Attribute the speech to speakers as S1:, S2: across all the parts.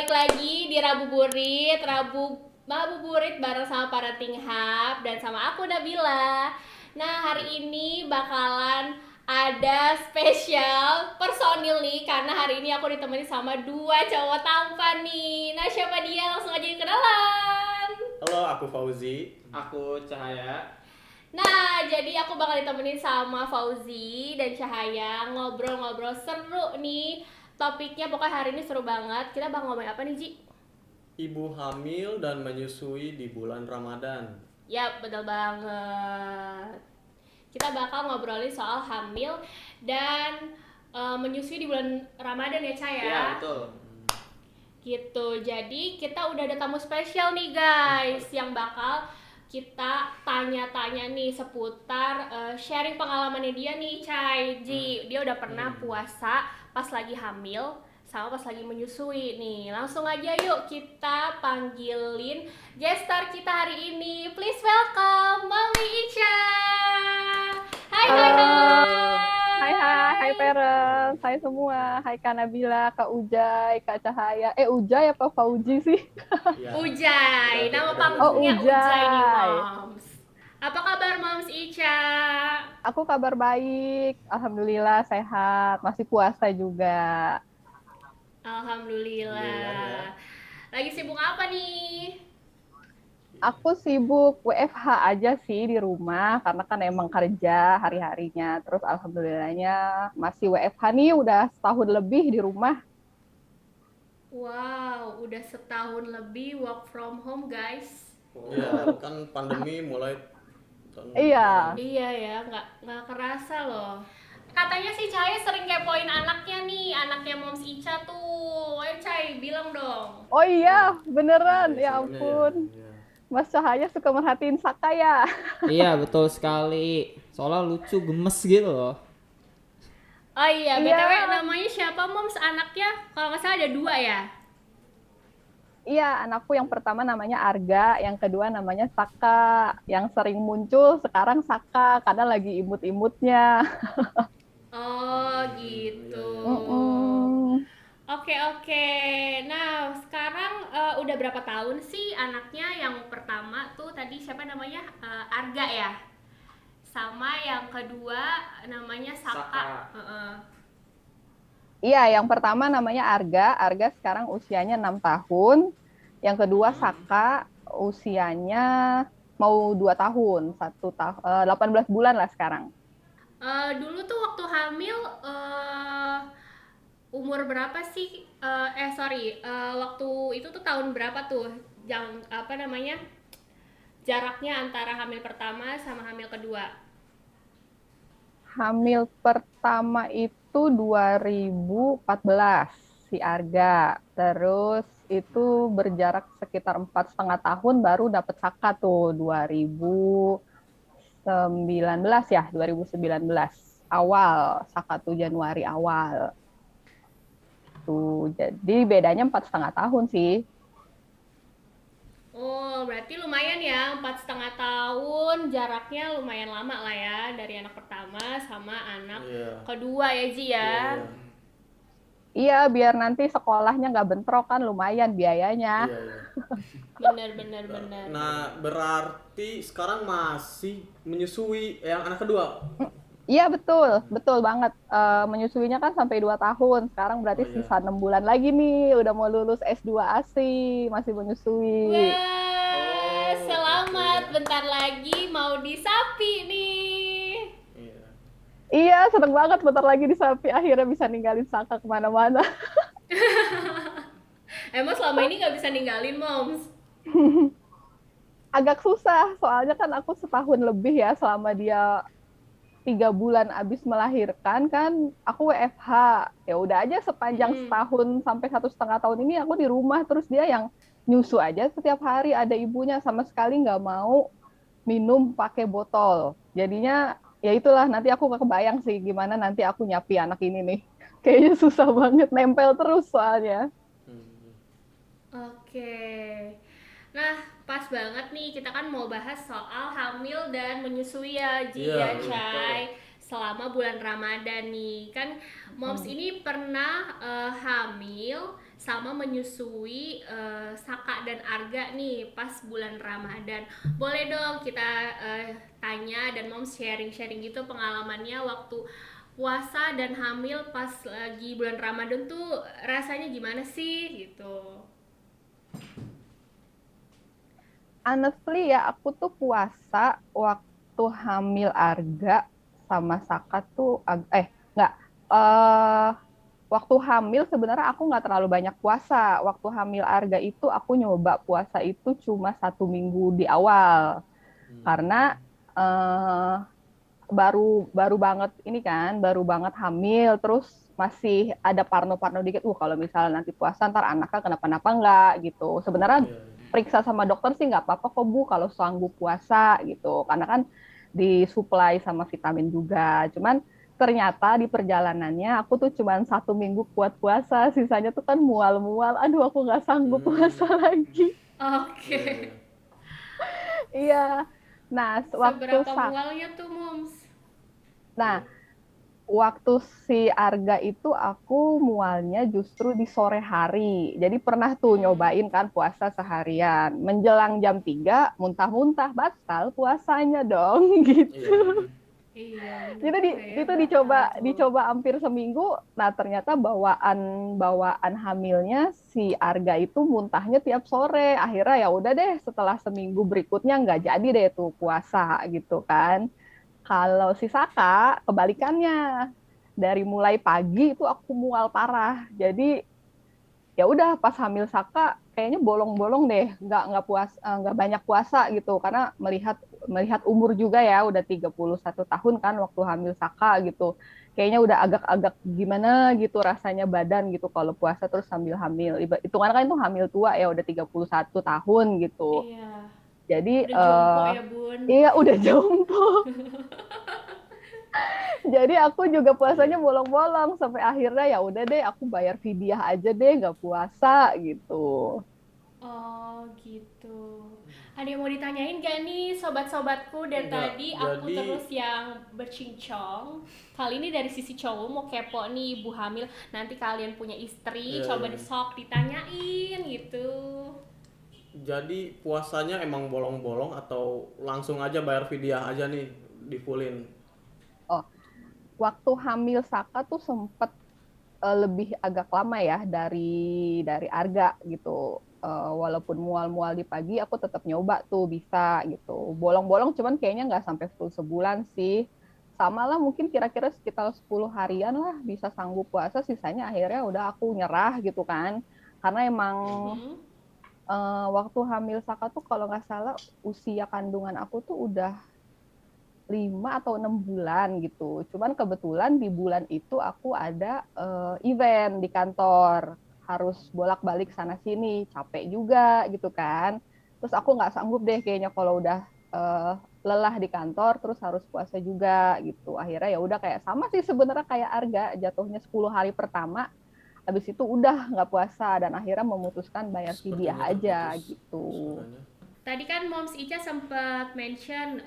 S1: balik lagi di Rabu Burit bareng sama Parenting Hub dan sama aku Nabila. Nah, hari ini bakalan ada spesial personil nih karena hari ini aku ditemani sama dua cowok tampan nih. Nah, siapa dia? Langsung aja kenalan.
S2: Halo, aku Fauzi.
S3: Aku Cahaya.
S1: Nah, jadi aku bakal ditemenin sama Fauzi dan Cahaya ngobrol-ngobrol seru nih. Topiknya pokoknya hari ini seru banget. Kita bakal ngomongin apa nih, Ji?
S2: Ibu hamil dan menyusui di bulan Ramadan.
S1: Yap, betul banget. Kita bakal ngobrolin soal hamil dan menyusui di bulan Ramadan ya, Cahaya?
S3: Iya, betul.
S1: Gitu. Jadi kita udah ada tamu spesial nih, guys, yang bakal kita tanya-tanya nih seputar sharing pengalamannya dia nih, Cai. Ji, dia udah pernah puasa pas lagi hamil sama pas lagi menyusui nih. Langsung aja yuk kita panggilin guest star kita hari ini. Please welcome Mami Ica. Hai, hai, hai.
S4: Hai parents, hai semua, hai Kak Nabila, Kak Ujai, Kak Cahaya, Ujai apa Fauji sih?
S2: Ya.
S1: Ujai, nama
S2: Udah.
S1: panggungnya
S4: Oh,
S1: Ujai nih,
S4: Ujai.
S1: Moms. Apa kabar Moms Ica?
S4: Aku kabar baik, alhamdulillah sehat, masih puasa juga.
S1: Alhamdulillah.
S2: Alhamdulillah,
S1: Lagi sibuk apa nih?
S4: Aku sibuk WFH aja sih di rumah, karena kan emang kerja hari-harinya. Terus alhamdulillahnya masih WFH nih, udah setahun lebih di rumah.
S1: Wow, udah setahun lebih work from home, guys.
S2: Ya, kan pandemi mulai tahun
S4: Iya.
S2: kemarin.
S1: Iya ya, nggak kerasa loh. Katanya sih Cahaya sering kepoin anaknya nih, anaknya Moms Ica tuh. Cahaya bilang dong.
S4: Oh iya, beneran,
S2: Ya,
S4: ya
S2: sebenarnya
S4: ampun.
S2: ya.
S4: Mas Cahaya suka merhatiin Saka ya.
S3: Iya, betul sekali. Soalnya lucu, gemes gitu loh.
S1: Oh iya,
S4: Iya.
S1: BTW namanya siapa Moms anaknya? Kalau nggak salah ada 2 ya?
S4: Iya, anakku yang pertama namanya Arga, yang kedua namanya Saka. Yang sering muncul sekarang Saka, karena lagi imut-imutnya.
S1: Oh gitu.
S4: Mm-mm.
S1: Oke oke. Nah sekarang udah berapa tahun sih anaknya yang pertama tuh tadi siapa namanya Arga ya? Sama yang kedua namanya Saka.
S3: Saka.
S4: Iya, yang pertama namanya Arga. Arga sekarang usianya 6 tahun. Yang kedua Saka, usianya mau 2 tahun. 18 bulan lah sekarang.
S1: Dulu tuh waktu hamil umur berapa sih? Waktu itu tuh tahun berapa tuh? Apa namanya? Jaraknya antara hamil pertama sama hamil kedua.
S4: Hamil pertama itu 2014 si Arga. Terus itu berjarak sekitar 4,5 tahun baru dapat Saka tuh 2019 ya, 2019 awal, Saka tuh Januari awal. Tuh, jadi bedanya 4,5 tahun sih.
S1: Oh, berarti lumayan ya, 4,5 tahun, jaraknya lumayan lama lah ya dari anak pertama sama anak
S2: Iya.
S1: kedua ya Ji ya.
S2: Iya.
S4: Iya, biar nanti sekolahnya nggak bentrok kan lumayan biayanya.
S2: Iya, iya.
S1: Bener.
S2: Nah, berarti sekarang masih menyusui yang anak kedua.
S4: Iya betul banget. Menyusuinya kan sampai 2 tahun. Sekarang berarti
S2: Oh, iya.
S4: sisa 6 bulan lagi nih. Udah mau lulus S2 ASI, masih menyusui.
S1: Wah,
S2: Oh,
S1: selamat,
S2: oke.
S1: bentar lagi mau disapi nih.
S2: Iya.
S4: Iya, seneng banget bentar lagi disapi. Akhirnya bisa ninggalin Saka kemana-mana.
S1: Emang selama ini nggak bisa ninggalin Moms?
S4: Agak susah, soalnya kan aku setahun lebih ya selama dia 3 bulan abis melahirkan kan aku WFH. Ya udah aja sepanjang setahun sampai 1,5 tahun ini aku di rumah, terus dia yang nyusu aja setiap hari, ada ibunya, sama sekali nggak mau minum pakai botol. Jadinya ya itulah, nanti aku nggak kebayang sih gimana nanti aku nyapi anak ini nih. Kayaknya susah banget, nempel terus soalnya.
S2: Hmm.
S1: Oke. Nah, pas banget nih kita kan mau bahas soal hamil dan menyusui ya Ji
S2: Iya,
S1: ya
S2: betul.
S1: Cai. selama bulan Ramadan nih. Kan Moms ini pernah hamil sama menyusui Saka dan Arga nih pas bulan Ramadan. Boleh dong kita tanya dan Moms sharing-sharing gitu pengalamannya waktu puasa dan hamil pas lagi bulan Ramadan tuh rasanya gimana sih gitu.
S4: Honestly ya, aku tuh puasa waktu hamil Arga sama Saka tuh nggak, waktu hamil sebenarnya aku nggak terlalu banyak puasa. Waktu hamil Arga itu aku nyoba puasa itu cuma 1 minggu di awal karena eh, baru banget ini kan, baru banget hamil, terus masih ada parno-parno dikit. Kalau misalnya nanti puasa ntar anaknya kenapa-napa enggak gitu. Sebenarnya periksa sama dokter sih nggak apa-apa kok Bu kalau sanggup puasa gitu, karena kan disuplai sama vitamin juga. Cuman ternyata di perjalanannya aku tuh cuma 1 minggu kuat puasa, sisanya tuh kan mual-mual. Aduh, aku nggak sanggup puasa lagi.
S1: Oke.
S4: Iya. Nah,
S1: Seberapa mualnya tuh Moms?
S4: Nah, waktu si Arga itu aku mualnya justru di sore hari. Jadi pernah tuh nyobain kan puasa seharian. Menjelang jam 3 muntah-muntah, batal puasanya dong gitu.
S1: Iya.
S4: Jadi itu dicoba hampir seminggu. Nah, ternyata bawaan hamilnya si Arga itu muntahnya tiap sore. Akhirnya ya udah deh, setelah seminggu berikutnya nggak jadi deh tuh puasa gitu kan. Kalau si Saka kebalikannya, dari mulai pagi itu aku mual parah. Jadi ya udah pas hamil Saka kayaknya bolong-bolong deh, nggak banyak puasa gitu, karena melihat umur juga ya, udah 31 tahun kan waktu hamil Saka gitu. Kayaknya udah agak-agak gimana gitu rasanya badan gitu kalau puasa terus sambil hamil. Hitungan kan itu hamil tua ya, udah 31 tahun gitu.
S1: Iya.
S4: Jadi
S1: Udah jompo ya Bun.
S4: iya udah jompo. Jadi aku juga puasanya bolong-bolong sampai akhirnya ya udah deh aku bayar fidyah aja deh, nggak puasa gitu.
S1: Oh gitu. Ada yang mau ditanyain gak nih sobat-sobatku? Dari
S2: Enggak,
S1: tadi aku
S2: jadi-
S1: terus yang bercincong. Kali ini dari sisi cowok mau kepo nih ibu hamil. Nanti kalian punya istri,
S2: Iya,
S1: coba
S2: iya.
S1: disok ditanyain gitu.
S2: Jadi puasanya emang bolong-bolong atau langsung aja bayar fidyah aja nih, di-fullin?
S4: Oh, waktu hamil Saka tuh sempet lebih agak lama ya dari Arga gitu. Walaupun mual-mual di pagi, aku tetap nyoba tuh bisa gitu. Bolong-bolong cuman kayaknya nggak sampai full sebulan sih. Sama lah mungkin kira-kira sekitar 10 harian lah bisa sanggup puasa, sisanya akhirnya udah aku nyerah gitu kan. Karena emang waktu hamil Saka tuh kalau nggak salah usia kandungan aku tuh udah 5 atau 6 bulan gitu. Cuman kebetulan di bulan itu aku ada event di kantor, harus bolak-balik sana sini, capek juga gitu kan. Terus aku nggak sanggup deh kayaknya kalau udah lelah di kantor terus harus puasa juga gitu. Akhirnya ya udah kayak sama sih sebenarnya kayak Arga, jatuhnya 10 hari pertama habis itu udah nggak puasa dan akhirnya memutuskan bayar fidyah
S2: Sepertinya
S4: aja
S2: terputus
S4: gitu.
S2: suaranya.
S1: Tadi kan Moms Ica sempat mention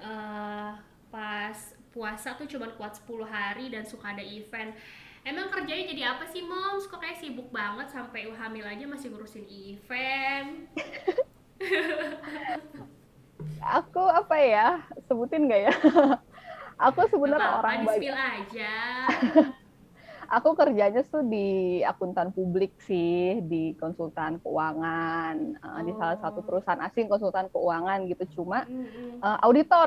S1: pas puasa tuh cuma kuat 10 hari dan suka ada event. Emang kerjanya jadi apa sih Moms? Kok kayak sibuk banget sampai hamil aja masih ngurusin event?
S4: Aku apa ya, sebutin nggak ya? Aku sebenarnya
S1: Gak apa-apa,
S4: orang
S1: di-spill aja.
S4: aku kerjanya tuh di akuntan publik sih, di konsultan keuangan, di salah satu perusahaan asing konsultan keuangan gitu. Cuma auditor,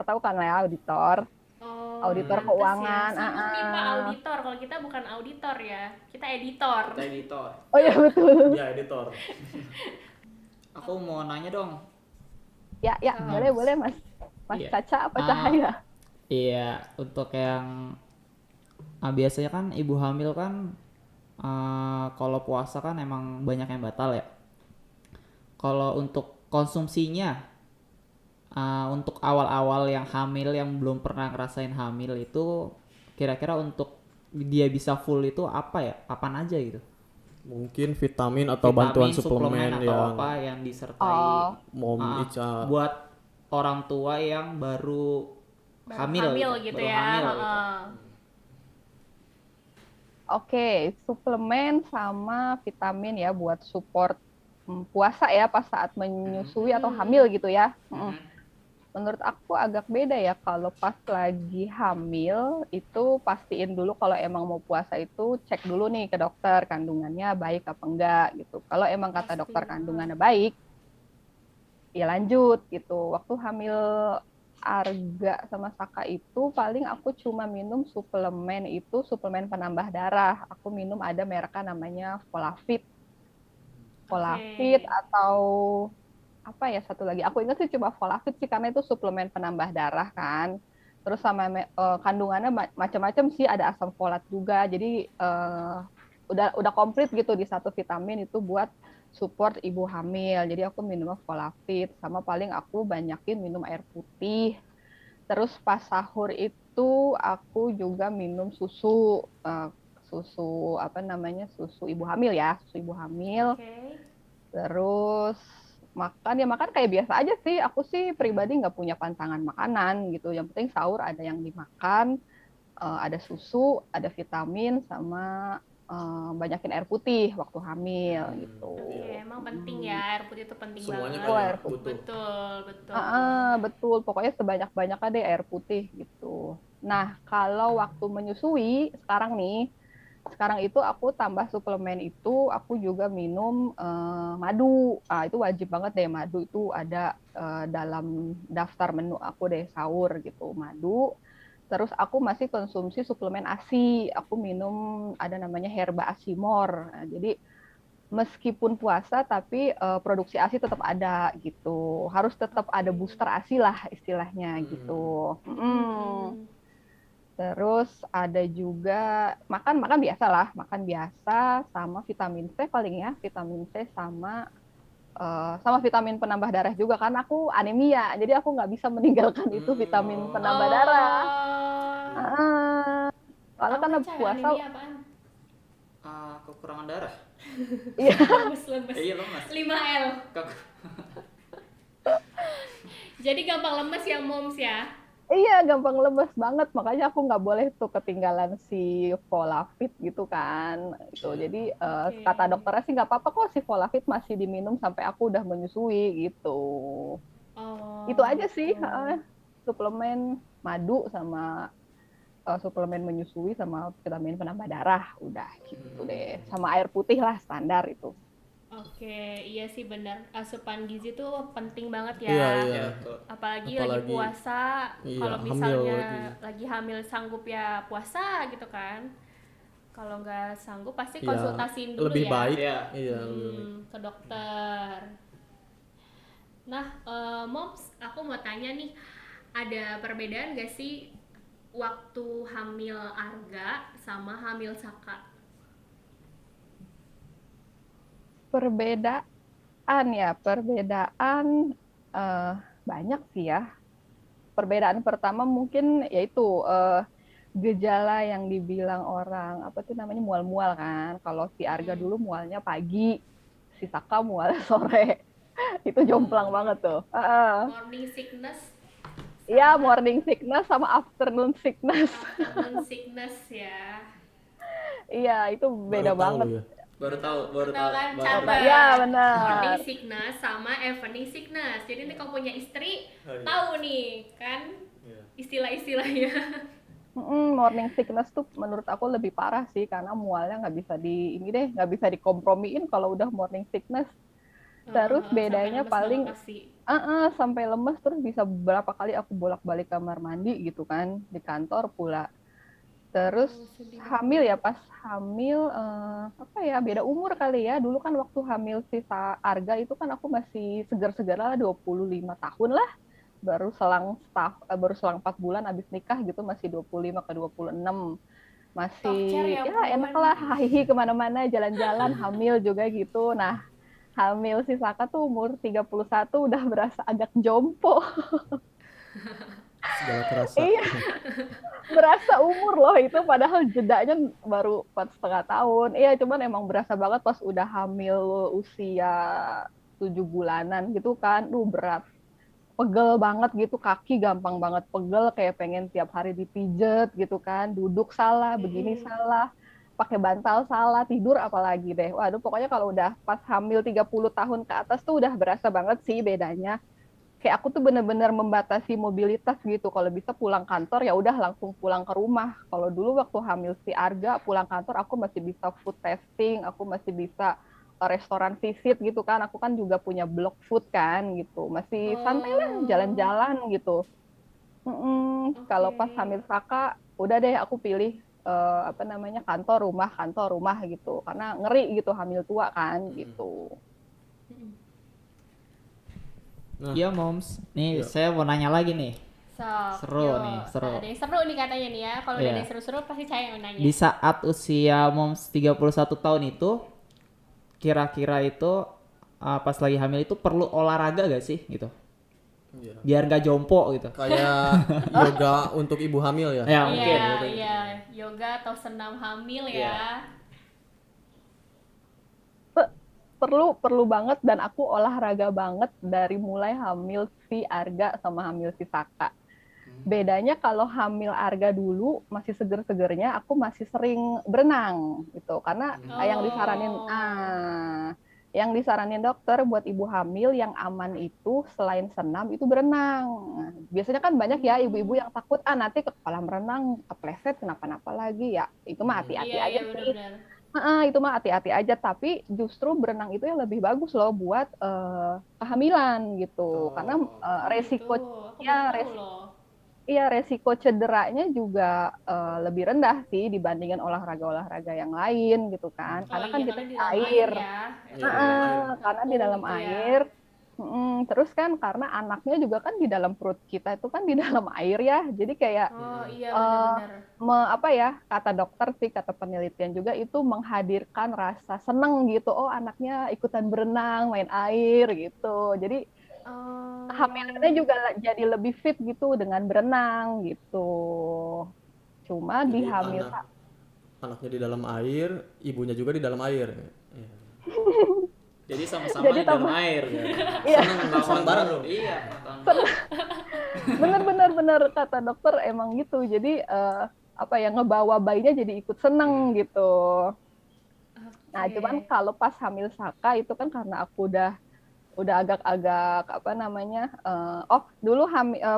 S4: tahu kan ya auditor?
S1: Oh,
S4: Auditor
S1: pantes
S4: keuangan,
S1: ya. Sibuk nih Pak auditor. Kalau kita bukan auditor ya, kita editor.
S3: Kita editor.
S4: Oh ya betul.
S2: Ya, editor.
S3: Aku mau nanya dong.
S4: Ya boleh Mas
S3: Iya.
S4: Caca apa Cahaya?
S3: Iya, untuk yang biasanya kan ibu hamil kan kalau puasa kan emang banyak yang batal ya. Kalau untuk konsumsinya, untuk awal-awal yang hamil yang belum pernah ngerasain hamil itu, kira-kira untuk dia bisa full itu apa ya? Kapan aja gitu?
S2: Mungkin vitamin atau bantuan
S3: Vitamin,
S2: suplemen
S3: atau
S2: yang
S3: apa yang disertai
S2: Mom Ica.
S3: buat orang tua yang baru
S1: Baru
S3: hamil
S1: gitu
S3: baru
S1: ya.
S3: hamil gitu.
S1: Heeh.
S4: Oke, suplemen sama vitamin ya buat support puasa ya pas saat menyusui atau hamil gitu ya. Menurut aku agak beda ya kalau pas lagi hamil itu pastiin dulu kalau emang mau puasa itu cek dulu nih ke dokter kandungannya baik apa enggak gitu. Kalau emang kata
S1: Pasti.
S4: dokter kandungannya baik, ya lanjut gitu. Waktu hamil Arga sama Saka itu paling aku cuma minum suplemen itu suplemen penambah darah. Aku minum ada mereknya namanya Folafit. Folafit atau apa ya satu lagi. Aku ingat sih cuma Folafit sih karena itu suplemen penambah darah kan. Terus sama kandungannya macam-macam sih, ada asam folat juga. Jadi udah komplit gitu di satu vitamin itu buat support ibu hamil. Jadi aku minum Folafit sama paling aku banyakin minum air putih. Terus pas sahur itu aku juga minum susu susu apa namanya susu ibu hamil ya, susu ibu hamil. Terus makan kayak biasa aja sih. Aku sih pribadi nggak punya pantangan makanan gitu. Yang penting sahur ada yang dimakan, ada susu, ada vitamin sama banyakin air putih waktu hamil gitu.
S1: Oke, emang penting ya, air putih itu penting
S2: Semuanya
S1: banget.
S2: kayak
S4: air putih.
S2: butuh.
S1: Betul.
S4: Betul, pokoknya sebanyak-banyaknya deh air putih gitu. Nah, kalau waktu menyusui sekarang itu aku tambah suplemen itu aku juga minum madu. Itu wajib banget deh, madu itu ada dalam daftar menu aku deh sahur gitu, madu. Terus aku masih konsumsi suplemen ASI. Aku minum ada namanya Herba Asimor. Nah, jadi meskipun puasa tapi produksi ASI tetap ada gitu. Harus tetap ada booster ASI lah istilahnya gitu. Terus ada juga makan biasa sama vitamin C paling ya, vitamin C sama vitamin penambah darah juga kan aku anemia, jadi aku nggak bisa meninggalkan itu vitamin penambah darah. Karena kan puasa
S1: anemia apaan?
S3: Kekurangan darah.
S4: Iya.
S1: Lemes.
S3: Iya lemas.
S1: 5L. Jadi gampang lemes ya moms ya.
S4: Iya, gampang lemes banget. Makanya aku nggak boleh tuh ketinggalan si Folafit gitu kan. Itu. Jadi kata dokternya sih nggak apa-apa kok si Folafit masih diminum sampai aku udah menyusui gitu. Itu aja sih. Suplemen madu sama suplemen menyusui sama vitamin penambah darah. Udah gitu deh. Sama air putih lah standar itu.
S1: Oke, iya sih benar. Asupan gizi tuh penting banget ya.
S2: Iya.
S1: Apalagi lagi puasa, kalau misalnya lagi hamil sanggup ya puasa gitu kan. Kalau nggak sanggup pasti konsultasiin dulu
S2: lebih
S1: ya.
S2: Baik.
S1: Ke dokter. Nah, moms, aku mau tanya nih, ada perbedaan nggak sih waktu hamil Arga sama hamil Saka?
S4: Perbedaan banyak sih ya. Perbedaan pertama mungkin yaitu gejala yang dibilang orang apa tuh namanya mual-mual kan. Kalau si Arga dulu mualnya pagi, si Saka mual sore. Itu jomplang banget tuh.
S1: Morning sickness.
S4: Iya, morning sickness sama afternoon sickness.
S1: Afternoon sickness ya.
S4: Iya, itu beda banget.
S2: Ya?
S3: Baru tahu
S1: kan catat.
S4: Iya, benar.
S1: Morning sickness sama evening sickness. Jadi nih kalau punya istri tahu nih kan istilah-istilahnya.
S4: Morning sickness tuh menurut aku lebih parah sih karena mualnya nggak bisa dikompromiin kalau udah morning sickness. Terus bedanya paling sampai lemes terus bisa berapa kali aku bolak-balik kamar mandi gitu kan di kantor pula. Terus hamil ya, pas hamil beda umur kali ya. Dulu kan waktu hamil sisa Arga itu kan aku masih segar-segar lah 25 tahun lah. Baru selang 4 bulan abis nikah gitu masih 25 ke 26. Masih enak lah hahihi kemana-mana jalan-jalan hamil juga gitu. Nah, hamil si Saka tuh umur 31 udah berasa agak jompo.
S2: Segala terasa.
S4: Iya. Berasa umur loh itu padahal jedanya baru 4,5 tahun. Iya, cuman emang berasa banget pas udah hamil usia 7 bulanan gitu kan. Berat. pegel banget gitu, kaki gampang banget pegel, kayak pengen tiap hari dipijet gitu kan, duduk salah, begini salah, pakai bantal salah, tidur apalagi deh. Waduh, pokoknya kalau udah pas hamil 30 tahun ke atas tuh udah berasa banget sih bedanya. Kayak aku tuh bener-bener membatasi mobilitas gitu. Kalau bisa pulang kantor ya udah langsung pulang ke rumah. Kalau dulu waktu hamil si Arga pulang kantor aku masih bisa food testing, aku masih bisa restoran visit gitu kan. Aku kan juga punya blog food kan gitu. Masih santai lah
S1: Oh,
S4: jalan-jalan gitu. Kalau pas
S1: oke.
S4: hamil Saka udah deh aku pilih apa namanya kantor rumah gitu. Karena ngeri gitu hamil tua kan gitu.
S2: Nah,
S3: Iya moms, nih
S2: ya.
S3: saya mau nanya lagi nih.
S1: Sok,
S3: Seru
S1: yuk.
S3: nih, seru.
S1: Ada yang seru nih katanya nih ya. Kalau udah ada
S3: Iya.
S1: yang seru-seru pasti saya yang nanya.
S3: Di saat usia moms 31 tahun itu, kira-kira itu pas lagi hamil itu perlu olahraga gak sih gitu?
S2: Iya.
S3: Biar nggak jompo gitu.
S2: Kayak yoga untuk ibu hamil ya.
S3: Ya mungkin.
S1: Iya, iya, yoga atau senam hamil ya.
S4: Perlu banget, dan aku olahraga banget dari mulai hamil si Arga sama hamil si Saka. Bedanya kalau hamil Arga dulu masih seger-segernya, aku masih sering berenang gitu karena yang disaranin dokter buat ibu hamil yang aman itu selain senam itu berenang. Nah, biasanya kan banyak ya ibu-ibu yang takut nanti ke kolam renang kepleset kenapa-napa lagi ya. Itu mah hati-hati
S1: Iya,
S4: aja
S1: iya
S4: sih.
S1: benar-benar.
S4: Itu mah hati-hati aja, tapi justru berenang itu yang lebih bagus loh buat kehamilan gitu. Karena resiko
S1: Gitu. Aku
S4: ya
S1: baru tahu loh.
S4: resiko cederanya juga lebih rendah sih dibandingin olahraga-olahraga yang lain gitu kan.
S1: Oh
S4: Karena kan
S1: iya,
S4: kita
S1: karena
S4: di
S1: di dalam air
S4: air.
S1: ya.
S2: Iya, di dalam air.
S4: Karena di
S1: Kaku
S4: dalam
S1: gitu ya.
S4: air. Terus kan karena anaknya juga kan di dalam perut kita itu kan di dalam air ya. Jadi kayak
S1: Oh iya
S4: eh,
S1: benar-benar.
S4: apa ya, kata dokter sih, kata penelitian juga itu menghadirkan rasa seneng gitu. Oh, anaknya ikutan berenang, main air gitu. Jadi kehamilannya juga jadi lebih fit gitu dengan berenang gitu. Cuma di
S2: Jadi
S4: hamil
S2: anaknya di dalam air, ibunya juga di dalam air. Iya.
S3: Jadi sama-sama
S4: Jadi
S3: di dalam
S4: tambah-
S3: air.
S4: Iya.
S2: Senang bareng dong.
S3: Iya.
S4: bener kata dokter emang gitu. Jadi apa ya, ngebawa bayinya jadi ikut seneng gitu. Nah, cuman kalau pas hamil Saka itu kan karena aku udah agak-agak apa namanya dulu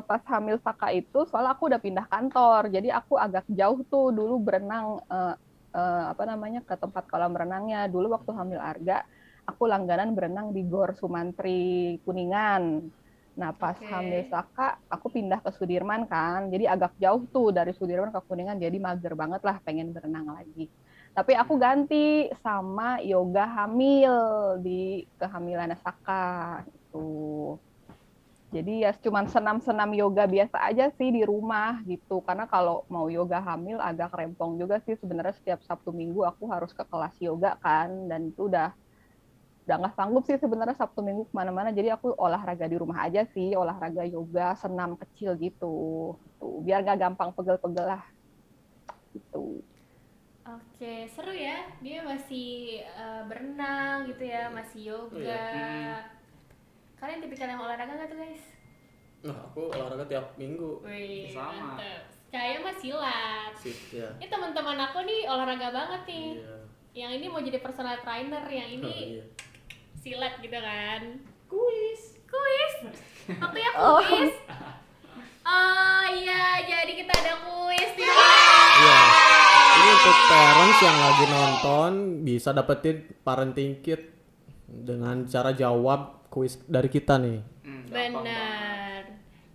S4: pas hamil Saka itu soalnya aku udah pindah kantor, jadi aku agak jauh tuh dulu berenang apa namanya ke tempat kolam renangnya. Dulu waktu hamil Arga aku langganan berenang di Gor Sumantri Kuningan. Nah pas hamil Saka aku pindah ke Sudirman kan, jadi agak jauh tuh dari Sudirman ke Kuningan, jadi mager banget lah pengen berenang lagi. Tapi aku ganti sama yoga hamil di kehamilan Saka itu. Jadi ya cuman senam-senam yoga biasa aja sih di rumah gitu. Karena kalau mau yoga hamil agak rempong juga sih sebenarnya, setiap Sabtu Minggu aku harus ke kelas yoga kan, dan itu udah nggak sanggup sih sebenarnya Sabtu Minggu kemana-mana. Jadi aku olahraga di rumah aja sih, olahraga yoga, senam kecil gitu. Tuh, biar nggak gampang pegel-pegel lah gitu.
S1: Oke, seru ya. Dia masih berenang gitu ya, masih yoga. Kalian tipikal yang olahraga nggak tuh guys?
S2: Nah, aku olahraga tiap minggu.
S1: Wih,
S3: Sama.
S1: mantep. Saya mah silat.
S2: Sip, ya.
S1: Ini teman-teman aku nih olahraga banget nih.
S2: Iya.
S1: Yang ini mau jadi personal trainer, yang
S2: Oh,
S1: ini
S2: iya.
S1: silat gitu kan. Kuis. Waktunya kuis. Oh iya, jadi kita ada kuis nih.
S2: Iya. Ini untuk parents yang lagi nonton bisa dapetin parenting kit dengan cara jawab kuis dari kita nih.
S1: Benar.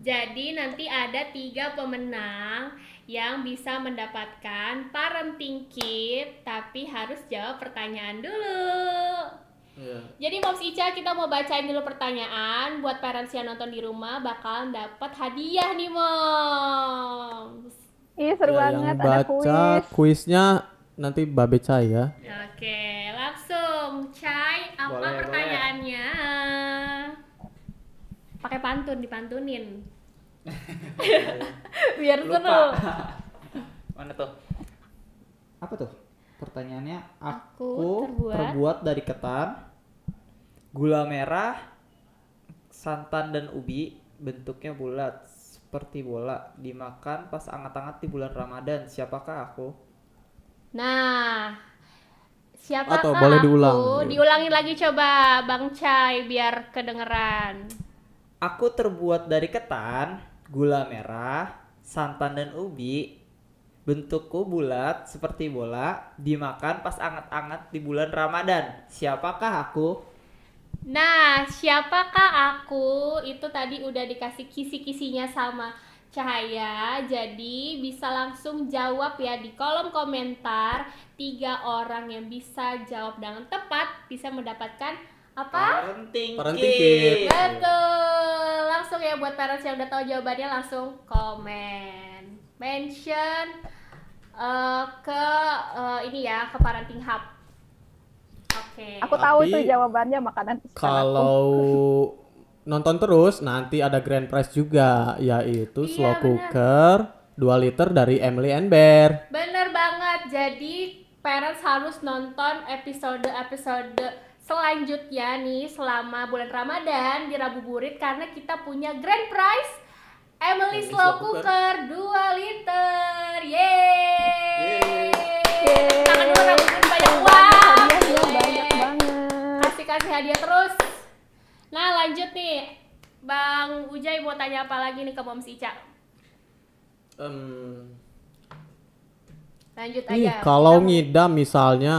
S1: Jadi nanti ada 3 pemenang yang bisa mendapatkan parenting kit, tapi harus jawab pertanyaan dulu.
S2: Iya.
S1: Jadi Moms Ica, kita mau bacain dulu pertanyaan buat parents yang nonton di rumah, bakal dapat hadiah nih Moms.
S4: Ih, seru
S2: Ya,
S4: banget
S2: yang
S4: ada
S2: baca
S4: kuis.
S2: kuisnya nanti Babe Cai ya.
S1: Oke, langsung Cai, apa
S3: Boleh,
S1: pertanyaannya? Pakai pantun, dipantunin. Biar seru.
S3: Mana tuh? Apa tuh? Pertanyaannya,
S1: Aku
S3: aku terbuat dari ketan, gula merah, santan dan ubi, bentuknya bulat seperti bola, dimakan pas anget-anget di bulan Ramadan. Siapakah aku?
S1: Nah,
S2: Atau
S1: siapakah
S2: boleh
S1: aku?
S2: diulang?
S1: Diulangin lagi coba Bang Cai biar kedengeran.
S3: Aku terbuat dari ketan, gula merah, santan dan ubi. Bentukku bulat seperti bola, dimakan pas anget-anget di bulan Ramadan. Siapakah aku?
S1: Nah, siapakah aku? Itu tadi udah dikasih kisi-kisinya sama Cahaya. Jadi bisa langsung jawab ya di kolom komentar. 3 orang yang bisa jawab dengan tepat bisa mendapatkan apa?
S3: Parenting
S2: Parenting
S3: Kit.
S2: Kit.
S1: Betul. Langsung ya buat parents yang udah tahu jawabannya langsung komen. Mention ke ini ya, ke Parenting Hub. Oke.
S4: Aku tahu
S2: Tapi
S4: itu jawabannya makanan kesukaan aku.
S2: Kalau nonton terus nanti ada grand prize juga, yaitu
S1: Iya,
S2: slow
S1: benar.
S2: cooker 2 liter dari Emily and Bear.
S1: Bener banget. Jadi parents harus nonton episode-episode selanjutnya nih selama bulan Ramadan di Rabu Burit karena kita punya grand prize Emily
S2: Emily
S1: Slow
S2: Slow
S1: Cooker 2 liter. Yeay.
S4: Yeay.
S1: Tangan dulu Rabu Burit banyak uang.
S4: Hadiahnya
S1: Yeay.
S4: banyak banget.
S1: Kasih hadiah terus. Nah, lanjut nih. Bang Ujai mau tanya apa lagi nih ke Moms Ica? Lanjut
S2: Nih,
S1: aja.
S2: kalau
S1: Kita mau-
S2: ngidam misalnya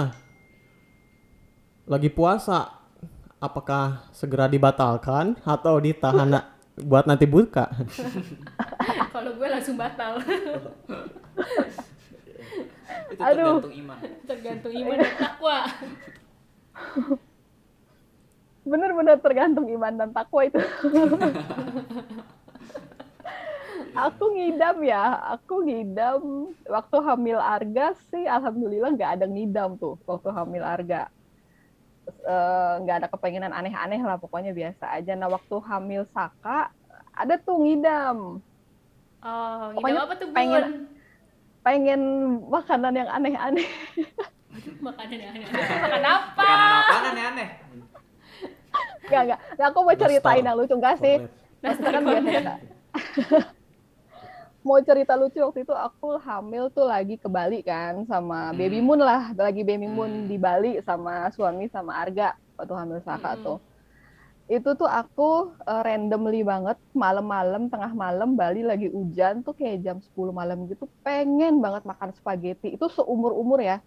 S2: lagi puasa, apakah segera dibatalkan atau ditahan buat nanti buka?
S1: Kalau gue langsung batal.
S3: Itu
S4: Aduh.
S3: tergantung iman.
S1: Tergantung iman dan takwa.
S4: Bener-bener tergantung iman dan takwa itu. Aku ngidam waktu hamil Arga sih alhamdulillah nggak ada ngidam tuh waktu hamil Arga. Nggak ada kepengenan aneh-aneh lah, pokoknya biasa aja. Nah waktu hamil Saka ada tuh ngidam,
S1: Oh,
S4: Pokoknya
S1: ngidam apa tuh, Bun?
S4: pengen makanan yang aneh-aneh.
S1: Makanan yang aneh-aneh. Makan apa?
S3: Makanan apaan aneh-aneh?
S4: Nggak. Nah, aku mau ceritain yang lucu nggak sih?
S1: Nastar
S4: Kan
S1: cornet.
S4: biasanya mau cerita lucu, waktu itu aku hamil tuh lagi ke Bali kan sama baby moon lah, lagi baby moon di Bali sama suami sama Arga waktu hamil Saka tuh. Itu tuh aku randomly banget malam-malam, tengah malam, Bali lagi hujan tuh kayak jam 10 malam gitu, pengen banget makan spaghetti. Itu seumur-umur ya.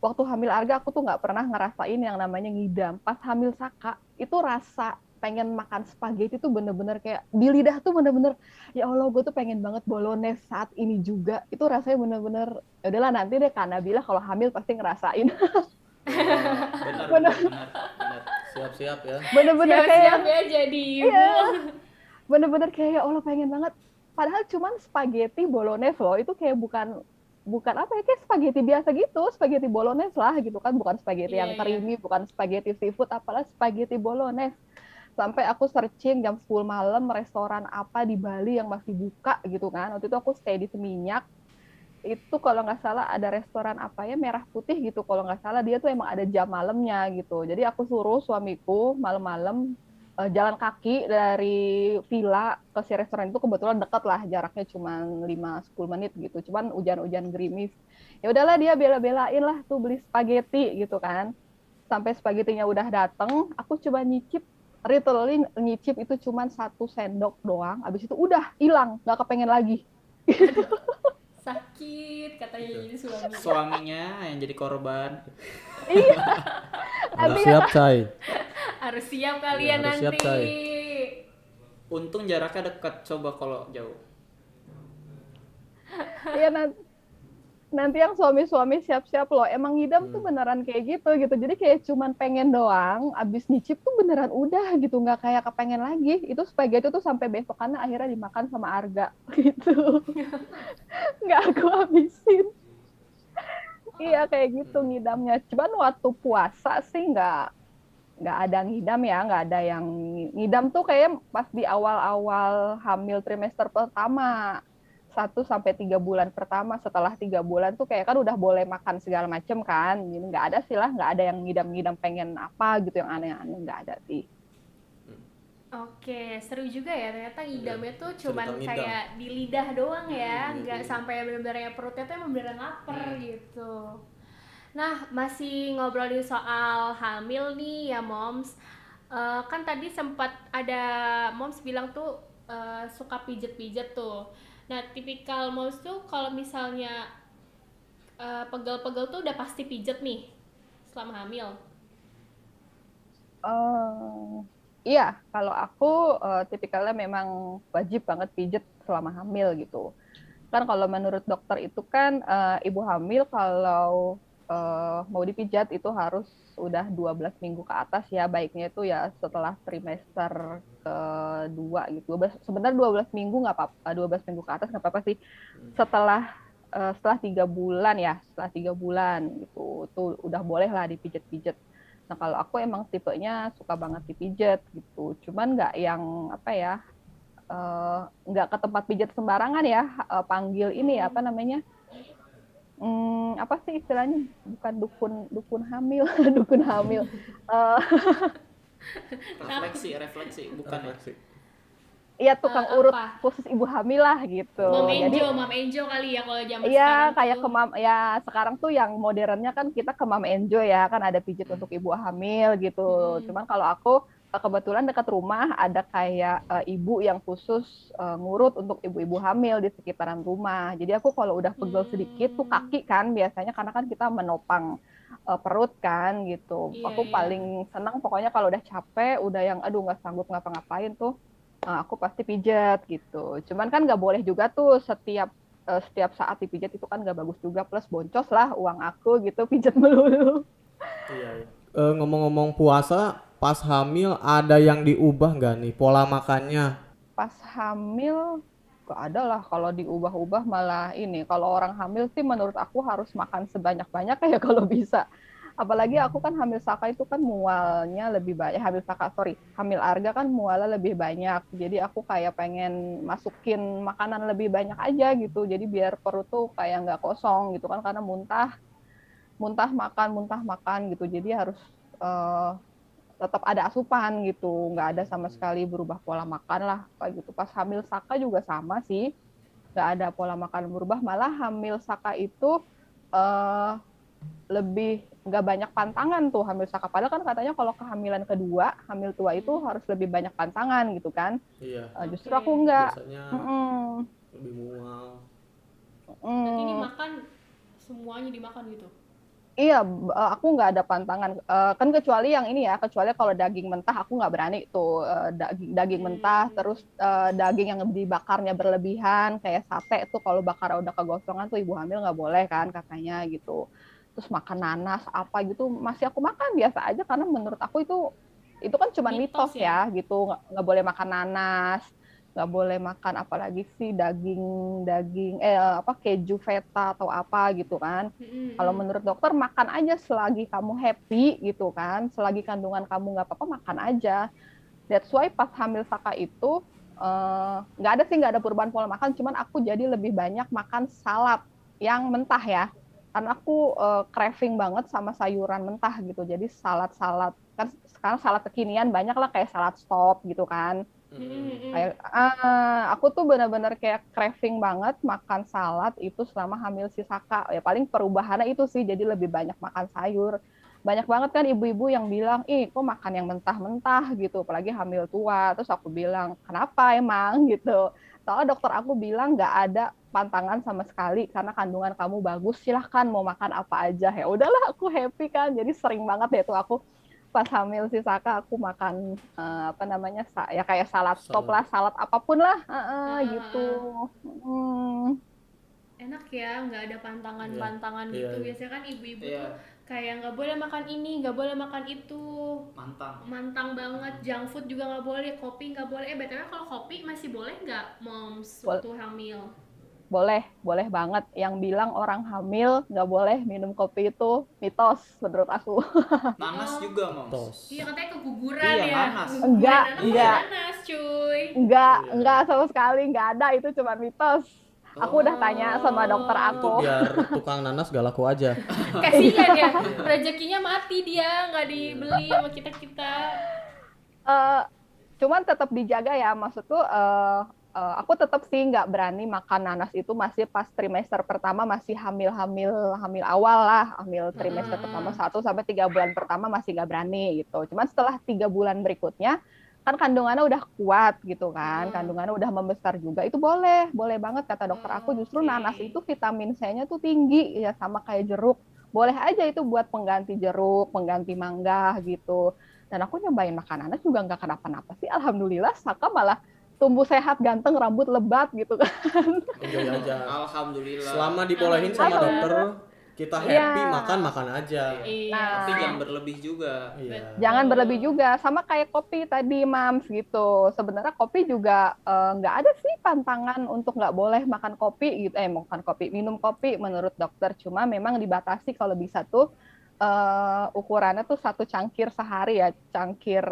S4: Waktu hamil Arga aku tuh nggak pernah ngerasain yang namanya ngidam. Pas hamil Saka itu rasa pengen makan spaghetti tuh bener-bener kayak di lidah tuh bener-bener ya Allah, gue tuh pengen banget bolognese saat ini juga. Itu rasanya bener-bener ya udahlah, nanti deh Kak Nabila kalau hamil pasti ngerasain.
S3: Benar.
S2: Siap-siap ya.
S4: Bener-bener kayak
S1: Siap-siap ya jadi ibu.
S4: Iya. Bener-bener kayak ya Allah pengen banget. Padahal cuman spaghetti bolognese loh, itu kayak bukan apa ya, kayak spaghetti biasa gitu, spaghetti bolognese lah gitu kan, bukan spaghetti
S1: Iya,
S4: yang
S1: iya.
S4: creamy, bukan spaghetti seafood, apalah spaghetti bolognese. Sampai aku searching jam 10 malam restoran apa di Bali yang masih buka gitu kan. Waktu itu aku stay di Seminyak. Itu kalau nggak salah ada restoran apa ya, Merah Putih gitu. Kalau nggak salah dia tuh emang ada jam malamnya gitu. Jadi aku suruh suamiku malam-malam jalan kaki dari villa ke si restoran itu, kebetulan dekat lah, jaraknya cuma 5-10 menit gitu. Cuman hujan-hujan gerimis. Ya udahlah, dia bela-belain lah tuh beli spaghetti gitu kan. Sampai spagettinya udah dateng, aku coba nyicip, literally nyicip itu cuma 1 sendok doang. Abis itu udah hilang, nggak kepengen lagi.
S1: Sakit katanya jadi suami.
S3: Suaminya yang jadi korban.
S2: Harus siap, Cai.
S1: Harus siap kalian
S2: Harus siap,
S1: nanti.
S2: Cai.
S3: Untung jaraknya dekat, coba kalau jauh.
S4: Iya, nanti yang suami-suami siap-siap loh. Emang ngidam tuh beneran kayak gitu. Jadi kayak cuman pengen doang, abis nyicip tuh beneran udah gitu, nggak kayak kepengen lagi. Itu spaghetti tuh sampai besokannya akhirnya dimakan sama Arga gitu. Nggak aku habisin. Iya kayak gitu ngidamnya. Cuman waktu puasa sih nggak ada ngidam ya, nggak ada yang ngidam tuh kayak pas di awal-awal hamil trimester pertama. 1-3 bulan pertama. Setelah 3 bulan tuh kayak kan udah boleh makan segala macem kan, jadi nggak ada sih lah, nggak ada yang ngidam-ngidam pengen apa gitu yang aneh-aneh, nggak ada sih.
S1: Oke, seru juga ya. Ternyata ngidamnya tuh
S2: Cerita
S1: cuman
S2: ngidam.
S1: kayak di lidah doang ya,
S2: Hmm,
S1: nggak
S2: iya.
S1: sampai bener-bener yang perutnya tuh emang beneran lapar gitu. Nah, masih ngobrolin soal hamil nih ya, Moms. Kan tadi sempat ada Moms bilang tuh suka pijet-pijet tuh. Nah, tipikal Moms tuh kalau misalnya pegel-pegel tuh udah pasti pijet nih selama hamil.
S4: Eh, iya, kalau aku tipikalnya memang wajib banget pijet selama hamil gitu. Kan kalau menurut dokter itu kan ibu hamil kalau mau dipijat itu harus udah 12 minggu ke atas ya, baiknya itu ya setelah trimester kedua gitu. Sebenarnya 12 minggu nggak apa-apa, 12 minggu ke atas nggak apa-apa sih. Setelah 3 bulan ya, setelah 3 bulan gitu, tuh udah boleh lah dipijat-pijat. Nah kalau aku emang tipenya suka banget dipijat gitu, cuman nggak yang apa ya, nggak ke tempat pijat sembarangan ya, panggil ini apa namanya, apa sih istilahnya, bukan dukun dukun hamil dukun hamil. Eh,
S3: Refleksi bukan ya?
S2: Refleksi.
S4: Iya tukang urut
S1: Apa?
S4: khusus ibu hamil lah gitu.
S1: Mom
S4: Jadi
S1: Enjo, Mom Enjo kali ya kalau zaman
S4: iya
S1: sekarang
S4: kayak
S1: tuh.
S4: ke mam ya sekarang tuh yang modernnya kan kita ke Mam Enjo ya, kan ada pijit untuk ibu hamil gitu.
S1: Mm-mm.
S4: Cuman kalau aku kebetulan dekat rumah ada kayak ibu yang khusus ngurut untuk ibu-ibu hamil di sekitaran rumah. Jadi aku kalau udah pegel sedikit tuh
S1: Hmm.
S4: kaki kan biasanya, karena kan kita menopang perut kan gitu.
S1: Iya,
S4: Aku
S1: iya.
S4: paling senang pokoknya kalau udah capek, udah yang aduh nggak sanggup ngapa-ngapain tuh, aku pasti pijat gitu. Cuman kan nggak boleh juga tuh setiap saat dipijat, itu kan nggak bagus juga, plus boncos lah uang aku gitu pijat melulu.
S2: Iya, iya. Ngomong-ngomong puasa, pas hamil ada yang diubah nggak nih pola makannya?
S4: Pas hamil gak ada lah kalau diubah-ubah, malah ini kalau orang hamil sih menurut aku harus makan sebanyak-banyak ya kalau bisa. Apalagi aku kan hamil Saka itu kan mualnya lebih banyak, hamil Arga kan mualnya lebih banyak. Jadi aku kayak pengen masukin makanan lebih banyak aja gitu. Jadi biar perut tuh kayak nggak kosong gitu kan, karena muntah makan gitu. Jadi harus eh, tetap ada asupan gitu, nggak ada sama sekali berubah pola makan lah kayak gitu. Pas hamil Saka juga sama sih, nggak ada pola makan berubah, malah hamil Saka itu eh, lebih nggak banyak pantangan tuh hamil Saka. Padahal kan katanya kalau kehamilan kedua, hamil tua itu harus lebih banyak pantangan gitu kan.
S2: Iya,
S4: Justru
S1: Oke.
S4: aku nggak.
S2: biasanya
S4: Mm-mm.
S2: lebih mual.
S1: Berarti ini
S4: Mm.
S1: makan semuanya dimakan gitu.
S4: Iya, aku nggak ada pantangan. Kan kecuali yang ini ya, kecuali kalau daging mentah aku nggak berani tuh, daging daging mentah, terus daging yang dibakarnya berlebihan kayak sate tuh, kalau bakar udah kegosongan tuh ibu hamil nggak boleh kan katanya gitu. Terus makan nanas apa gitu masih aku makan biasa aja, karena menurut aku itu kan cuma
S1: Mitos
S4: mitos
S1: ya.
S4: ya gitu, nggak boleh makan nanas, nggak boleh makan apalagi sih daging daging apa keju feta atau apa gitu kan. Kalau
S1: Mm-mm.
S4: menurut dokter makan aja selagi kamu happy gitu kan, selagi kandungan kamu nggak apa-apa makan aja. That's why pas hamil Saka itu nggak ada perubahan pola makan, cuman aku jadi lebih banyak makan salad yang mentah ya, karena aku craving banget sama sayuran mentah gitu. Jadi salad-salad kan sekarang salad kekinian banyak lah, kayak salad stop gitu kan.
S1: Mm-mm.
S4: Kayak aku tuh benar-benar kayak craving banget makan salad itu selama hamil si Saka. Ya paling perubahannya itu sih, jadi lebih banyak makan sayur. Banyak banget kan ibu-ibu yang bilang, ih kok makan yang mentah-mentah gitu, apalagi hamil tua. Terus aku bilang, kenapa emang gitu. Soalnya dokter aku bilang nggak ada pantangan sama sekali, karena kandungan kamu bagus, silahkan mau makan apa aja. Ya udahlah aku happy kan, jadi sering banget deh tuh aku pas hamil si Saka aku makan apa namanya, ya kayak salad stop
S2: Salad.
S4: lah, salad apapun lah, gitu.
S1: Ah,
S4: Hmm,
S1: enak ya, nggak ada pantangan-pantangan
S2: Iya,
S1: gitu.
S2: iya.
S1: Biasanya kan ibu-ibu
S3: Iya.
S1: tuh kayak nggak boleh makan ini, nggak boleh makan itu,
S3: Mantang.
S1: mantang banget. Junk food juga nggak boleh, kopi nggak boleh. BTW kalau kopi masih boleh nggak, Moms, waktu hamil?
S4: boleh banget. Yang bilang orang hamil nggak boleh minum kopi itu mitos menurut aku.
S3: Nanas
S1: Oh.
S3: juga, Moms.
S2: Tos.
S1: Iya, katanya keguguran
S3: Iya,
S1: ya.
S3: nanas.
S1: Keguguran
S4: Enggak,
S1: anak
S4: enggak.
S1: pakai nanas, cuy.
S4: Enggak sama sekali, nggak ada, itu cuma mitos. Aku udah tanya sama dokter
S2: Itu
S4: aku.
S2: biar tukang nanas gak laku aja.
S1: Kasihan ya, rezekinya mati dia, nggak dibeli sama kita-kita.
S4: Eh, Cuman tetap dijaga ya, maksudku aku tetap sih nggak berani makan nanas itu masih pas trimester pertama, masih hamil awal lah, hamil trimester pertama 1 sampai 3 bulan pertama masih nggak berani gitu. Cuman setelah 3 bulan berikutnya kan kandungannya udah kuat gitu kan, kandungannya udah membesar juga, itu boleh banget kata dokter aku. Justru nanas itu vitamin C-nya tuh tinggi ya, sama kayak jeruk, boleh aja itu buat pengganti jeruk, pengganti mangga gitu. Dan aku nyobain makan nanas juga nggak kenapa-napa sih, alhamdulillah. Saka malah tumbuh sehat, ganteng, rambut lebat gitu kan.
S2: Enjoy aja.
S5: Alhamdulillah.
S2: Selama dibolehin sama dokter, kita happy
S4: Iya.
S2: makan aja.
S1: Iya.
S4: Nah,
S5: Tapi jangan berlebih juga.
S2: Iya.
S4: jangan berlebih juga, sama kayak kopi tadi Mams gitu. Sebenarnya kopi juga nggak ada sih pantangan untuk nggak boleh makan kopi gitu, minum kopi menurut dokter. Cuma memang dibatasi kalau bisa tuh ukurannya tuh 1 cangkir sehari ya, cangkir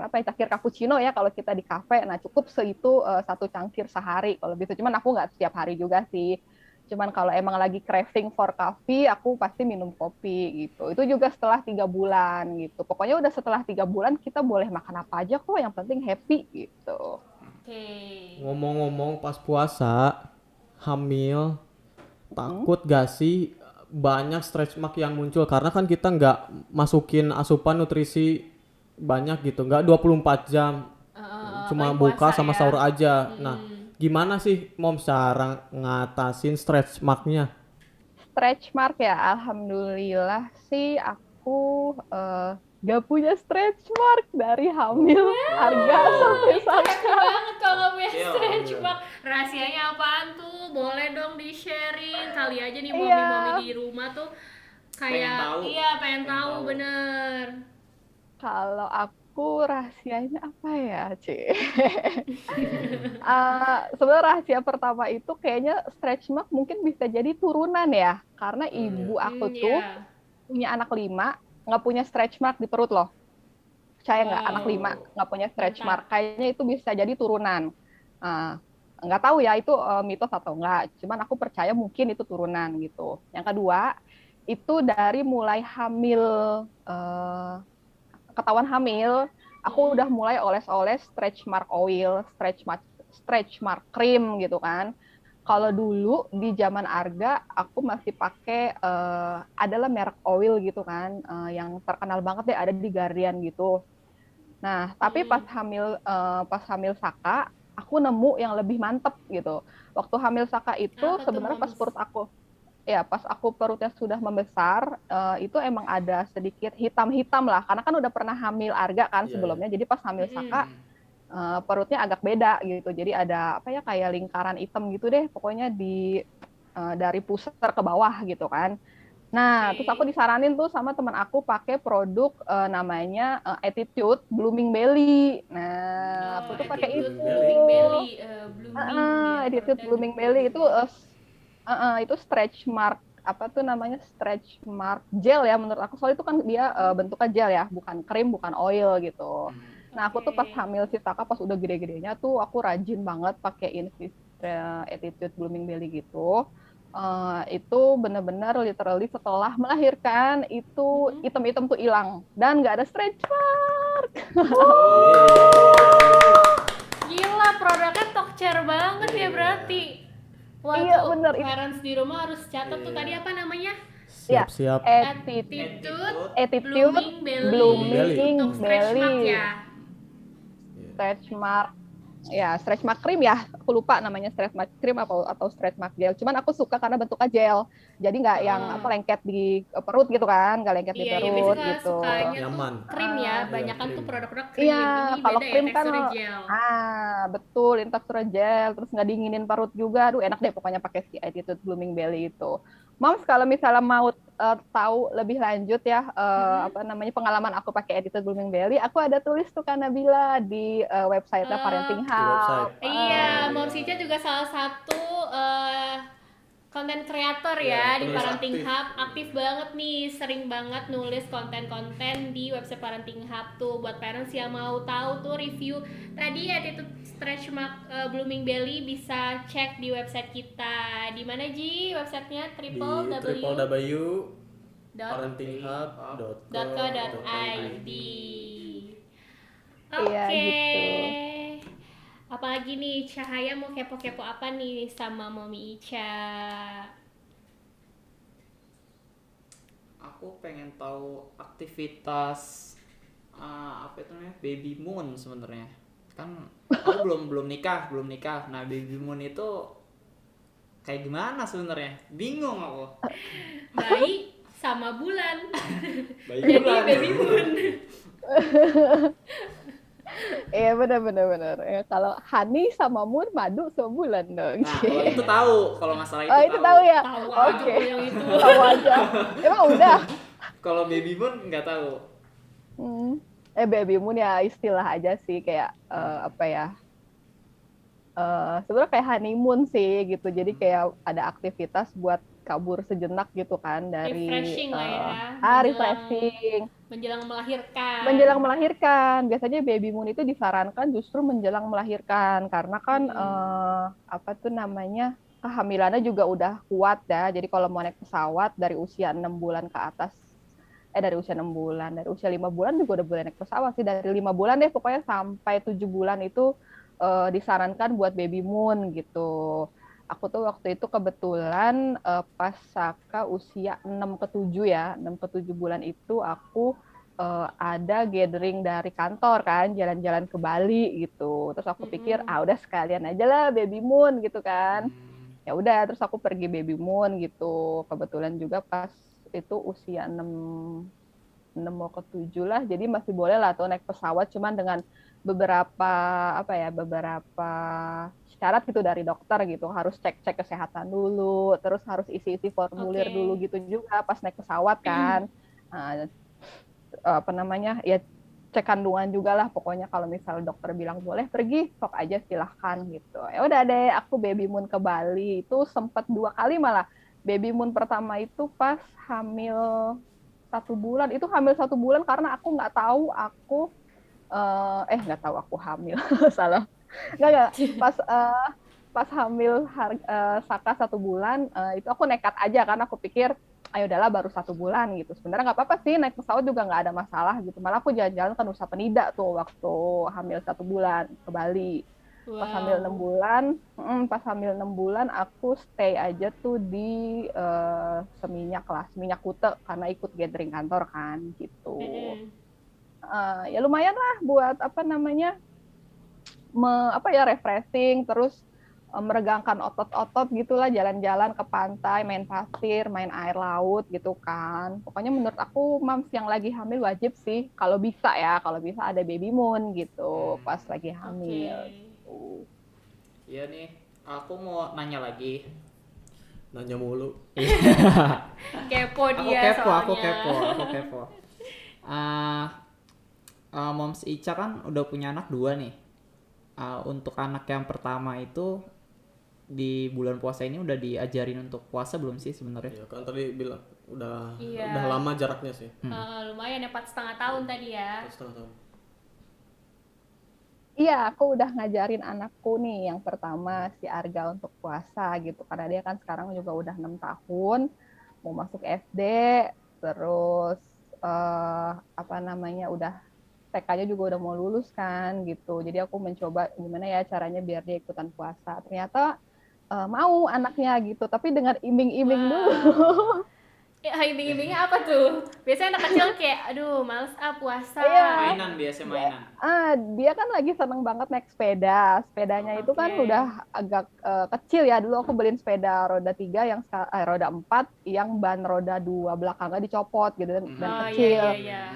S4: cappuccino ya kalau kita di kafe. Nah cukup seitu 1 cangkir sehari kalau bisa. Cuman aku nggak setiap hari juga sih. Cuman kalau emang lagi craving for coffee, aku pasti minum kopi gitu. Itu juga setelah 3 bulan gitu. Pokoknya udah setelah 3 bulan kita boleh makan apa aja kok, yang penting happy gitu.
S1: Oke.
S2: Ngomong-ngomong pas puasa, hamil, takut gak sih banyak stretch mark yang muncul? Karena kan kita nggak masukin asupan nutrisi banyak gitu, nggak 24 jam. Cuma
S1: apalagi
S2: buka
S1: puasa
S2: sama
S1: ya.
S2: sahur aja. Nah, gimana sih Mom cara ngatasin stretch marknya?
S4: Stretch mark ya, alhamdulillah sih aku gak punya stretch mark dari hamil harga sampai
S1: Happy
S4: Saka.
S1: banget kalau nggak punya
S5: Iya,
S1: stretch
S2: iya.
S1: mark. Rahasianya apaan tuh? Boleh dong di-sharing. Kali aja nih
S4: Iya.
S1: mami-mami di rumah tuh kayak
S5: Pengen tahu.
S1: pengen tahu
S5: tahu.
S1: bener.
S4: Kalau aku rahasianya apa ya, Ci? Sebenarnya rahasia pertama itu kayaknya stretch mark mungkin bisa jadi turunan ya, karena ibu aku tuh
S1: Iya.
S4: punya anak 5, nggak punya stretch mark di perut loh. Percaya nggak,
S1: Wow.
S4: anak 5 nggak punya stretch
S1: Mantap.
S4: mark. Kayaknya itu bisa jadi turunan. Nggak tahu ya itu mitos atau enggak. Cuman aku percaya mungkin itu turunan gitu. Yang kedua, itu dari mulai hamil, ketahuan hamil, aku udah mulai oles-oles stretch mark oil, stretch mark cream gitu kan. Kalau dulu di zaman Arga, aku masih pakai adalah merek oil gitu kan, yang terkenal banget deh, ada di Guardian gitu. Nah, tapi pas hamil Saka, aku nemu yang lebih mantep gitu. Waktu hamil Saka itu
S1: Apa tuh,
S4: sebenarnya pas aku perutnya sudah membesar, itu emang ada sedikit hitam-hitam lah, karena kan udah pernah hamil Arga kan
S2: Iya,
S4: sebelumnya. Jadi pas hamil Saka, perutnya agak beda gitu. Jadi ada apa ya, kayak lingkaran hitam gitu deh, pokoknya dari pusar ke bawah gitu kan. Nah, terus aku disaranin tuh sama teman aku pakai produk namanya Attitude Blooming Belly. Nah, aku tuh pakai
S2: Attitude
S4: itu.
S1: Blooming belly, blooming ya,
S4: Attitude
S1: produk
S4: Blooming Belly itu stretch mark, apa tuh namanya, stretch mark gel ya menurut aku. Soalnya itu kan dia bentuknya gel ya, bukan krim, bukan oil gitu. Nah, aku tuh pas hamil si Saka, pas udah gede-gedenya tuh aku rajin banget pakein si Attitude Blooming Belly gitu. Itu benar-benar literally setelah melahirkan itu item-item tuh hilang dan nggak ada stretch mark.
S1: Gila, produknya tokcer banget ya berarti. Wah,
S4: Iya,
S1: tuh
S4: bener.
S1: parents di rumah harus catat tuh tadi apa namanya?
S2: Siap-siap.
S4: Attitude Blooming
S1: Untuk stretch mark
S4: Belly.
S1: ya.
S4: Stretch mark. Ya, stretch mark cream ya. Aku lupa namanya stretch mark cream atau stretch mark gel. Cuman aku suka karena bentuknya gel. Jadi nggak yang lengket di perut gitu kan, nggak lengket di
S1: Iya,
S4: perut
S1: biasanya
S4: gitu.
S1: sukanya
S2: Nyaman.
S1: tuh krim ya. Banyakan
S2: krim.
S1: tuh produk-produk krim.
S4: Iya,
S1: Ini
S4: kalau
S1: beda
S4: krim
S1: ya,
S4: kan
S1: teksturnya gel.
S4: betul, ini teksturnya gel, terus nggak dinginin perut juga. Aduh, enak deh pokoknya pakai si Attitude Blooming Belly itu. Moms, kalau misalnya mau tahu lebih lanjut ya, apa namanya, pengalaman aku pakai Attitude Blooming Belly, aku ada tulis tuh kan Nabila di website-nya Parenting
S2: Di website.
S4: Hub.
S1: Iya, Mom Cica juga salah satu konten kreator ya di
S2: penulis
S1: Parenting
S2: aktif.
S1: Hub, aktif banget nih, sering banget nulis konten-konten di website Parenting Hub tuh buat parents yang mau tahu tuh review tadi ya itu stretch mark Blooming Belly, bisa cek di website kita. Di mana Ji websitenya?
S2: Di www.parentinghub.co.id.
S1: Oke.
S4: Iya, gitu.
S1: lagi nih, Cahaya mau kepo-kepo apa nih sama Mami Ica?
S3: Aku pengen tahu aktivitas apa itu namanya baby moon sebenarnya. Kan aku belum nikah. Nah, baby moon itu kayak gimana sebenarnya? Bingung aku.
S1: Bayi sama bulan.
S3: Bayi
S1: Jadi
S3: bulan.
S1: baby moon.
S4: Iya benar. Ya, kalau honey sama moon, madu sama bulan dong.
S3: Nah, kalau itu tahu, kalau masalah itu
S4: Oh itu tahu ya?
S1: Tahu aja
S4: Oke,
S1: kalau yang itu.
S4: tahu aja. Emang udah.
S3: Kalau baby moon nggak tahu.
S4: Baby moon ya istilah aja sih kayak apa ya? Sebenarnya kayak honeymoon sih gitu. Jadi kayak ada aktivitas buat kabur sejenak gitu kan dari
S1: Refreshing lah ya.
S4: refreshing.
S1: Menjelang melahirkan.
S4: Menjelang melahirkan. Biasanya baby moon itu disarankan justru menjelang melahirkan karena kan apa tuh namanya? Kehamilannya juga udah kuat ya. Jadi kalau mau naik pesawat dari usia 6 bulan ke atas dari usia 6 bulan, dari usia 5 bulan juga udah boleh naik pesawat sih, dari 5 bulan deh pokoknya sampai 7 bulan itu disarankan buat baby moon gitu. Aku tuh waktu itu kebetulan pas Saka usia 6 ke 7 ya, 6 ke 7 bulan itu aku ada gathering dari kantor kan, jalan-jalan ke Bali gitu. Terus aku pikir, udah sekalian aja lah baby moon gitu kan. Ya udah, terus aku pergi baby moon gitu. Kebetulan juga pas itu usia 6 mau ke 7 lah, jadi masih boleh lah tuh naik pesawat, cuman dengan beberapa syarat gitu dari dokter gitu, harus cek kesehatan dulu, terus harus isi formulir dulu gitu juga pas naik pesawat kan. Apa namanya ya, cek kandungan juga lah pokoknya. Kalau misal dokter bilang boleh pergi, sok aja silahkan gitu. Ya udah deh, aku baby moon ke Bali itu sempat 2 kali malah. Baby moon pertama itu pas hamil 1 bulan, itu hamil 1 bulan karena aku nggak tahu aku hamil. Salah. Nggak. Pas hamil Saka 1 bulan, itu aku nekat aja karena aku pikir, ayo udahlah baru 1 bulan gitu. Sebenarnya nggak apa-apa sih, naik pesawat juga nggak ada masalah gitu. Malah aku jalan-jalan ke Nusa Penida tuh waktu hamil 1 bulan ke Bali.
S1: Wow.
S4: Pas hamil 6 bulan aku stay aja tuh di Seminyak Kute karena ikut gathering kantor kan gitu. Ya lumayan lah buat apa namanya refreshing, terus meregangkan otot-otot gitulah, jalan-jalan ke pantai, main pasir, main air laut gitu kan. Pokoknya menurut aku moms yang lagi hamil wajib sih kalau bisa ada baby moon gitu pas lagi hamil.
S3: Iya nih, aku mau nanya lagi.
S2: Nanya mulu.
S1: Kepo
S3: Aku
S1: dia
S3: kepo.
S1: soalnya.
S3: Moms Ica kan udah punya anak 2 nih. Untuk anak yang pertama itu di bulan puasa ini udah diajarin untuk puasa belum sih sebenarnya?
S2: Ya kan tadi bilang udah
S1: Iya.
S2: lama jaraknya sih.
S1: Lumayan ya, 4,5 tahun tadi ya.
S2: 4,5 tahun.
S4: Iya, aku udah ngajarin anakku nih yang pertama si Arga untuk puasa gitu, karena dia kan sekarang juga udah 6 tahun, mau masuk SD, terus udah TK-nya juga udah mau lulus kan gitu. Jadi aku mencoba gimana ya caranya biar dia ikutan puasa. Ternyata mau anaknya gitu, tapi dengan iming-iming dulu.
S1: Iming-imingnya apa tuh? Biasanya anak kecil kayak, aduh males puasa.
S4: Iya.
S3: Biasanya mainan.
S4: Dia kan lagi seneng banget naik sepeda. Sepedanya itu kan udah agak kecil ya. Dulu aku beliin sepeda roda 3 roda 4 yang ban roda 2 belakangnya dicopot gitu dan kecil.
S1: Iya.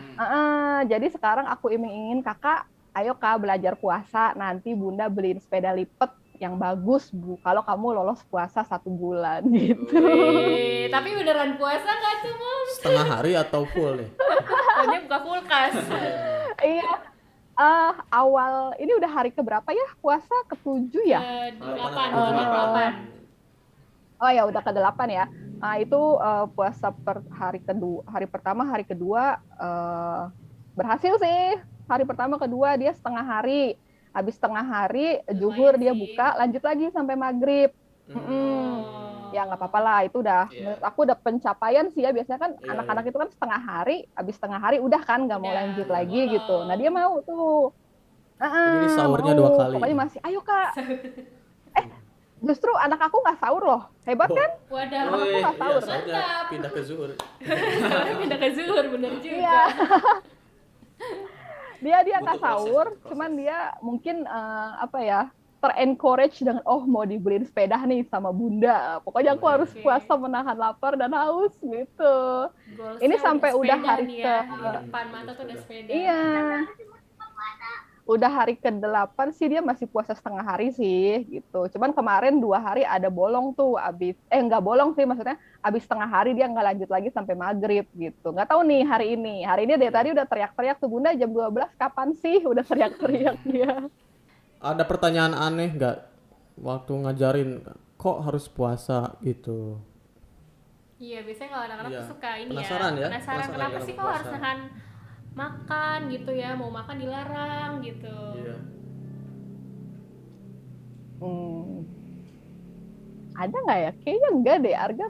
S4: Jadi sekarang aku iming-ingin, kakak, ayo kak belajar puasa, nanti bunda beliin sepeda lipat yang bagus Bu kalau kamu lolos puasa 1 bulan gitu.
S1: Tapi beneran puasa nggak tuh Mom?
S2: Setengah hari atau full nih?
S1: Dia buka kulkas.
S4: Iya. Awal ini udah hari keberapa ya puasa? Ke-7 ya?
S1: 8.
S4: Oh ya udah ke-8 ya. Itu puasa hari pertama, hari kedua berhasil sih. Hari pertama, kedua dia setengah hari. Habis setengah hari zuhur dia buka, lanjut lagi sampai maghrib. Ya nggak apa-apa lah, itu udah menurut aku udah pencapaian sih ya. Biasanya kan anak-anak itu kan setengah hari, habis setengah hari udah kan nggak mau lanjut lagi gitu. Nah dia mau tuh.
S2: Jadi sahurnya
S4: mau.
S2: 2 kali.
S4: Pokoknya masih, ayo Kak. Justru anak aku nggak sahur loh. Hebat
S2: Oh.
S4: kan?
S1: Wadah.
S4: Aku nggak
S2: Iya,
S4: sahur.
S2: sahurnya
S1: Mantap.
S2: pindah ke zuhur.
S1: Pindah ke zuhur bener juga.
S4: Iya. Dia
S5: Butuh
S4: nggak
S5: proses,
S4: sahur,
S5: butuh
S4: cuman
S5: proses.
S4: dia mungkin apa ya, ter-encourage dengan mau dibeliin sepeda nih sama bunda. Pokoknya aku harus
S1: Oke.
S4: puasa menahan lapar dan haus gitu.
S1: Goalsnya
S4: Ini sampai udah
S1: sepeda
S4: hari
S1: nih
S4: ke
S1: ya. Di depan mata tuh udah sepeda.
S4: iya. Udah hari ke-8 sih dia masih puasa setengah hari sih gitu. Cuman kemarin 2 hari ada bolong tuh abis nggak bolong sih, maksudnya abis setengah hari dia nggak lanjut lagi sampai maghrib gitu. Nggak tahu nih hari ini. Hari ini dari tadi udah teriak-teriak tuh, Bunda jam 12 kapan sih? Udah teriak-teriak dia.
S2: Ada pertanyaan aneh nggak waktu ngajarin kok harus puasa gitu?
S1: Iya, biasanya kalau anak-anak
S2: Iya.
S1: tuh suka ini
S2: Penasaran ya?
S1: Penasaran
S2: Penasaran
S1: kenapa
S2: kenapa
S1: sih kok harus
S2: puasa?
S1: nahan makan gitu ya, mau makan dilarang gitu.
S2: Iya.
S4: Ada nggak ya? Kayaknya enggak deh. Arga